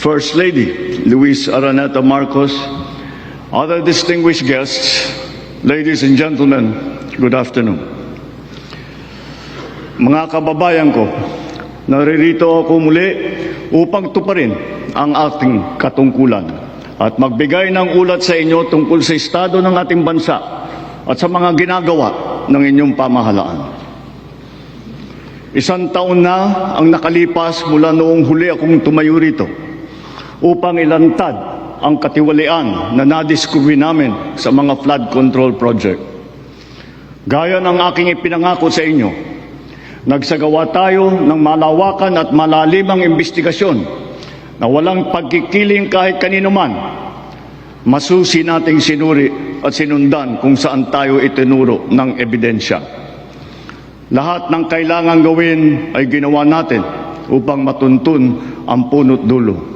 First Lady Luis Araneta Marcos, other distinguished guests, ladies and gentlemen, good afternoon. Mga kababayan ko, naririto ako muli upang tuparin ang ating katungkulan at magbigay ng ulat sa inyo tungkol sa estado ng ating bansa at sa mga ginagawa ng inyong pamahalaan. Isang taon na ang nakalipas mula noong huli akong tumayo rito upang ilantad ang katiwalian na nadiskubre namin sa mga flood control project. Gaya ng aking ipinangako sa inyo, nagsagawa tayo ng malawakan at malalimang investigasyon na walang pagkikiling kahit kanino man. Masusi nating sinuri at sinundan kung saan tayo itinuro ng ebidensya. Lahat ng kailangang gawin ay ginawa natin upang matuntun ang punot dulo.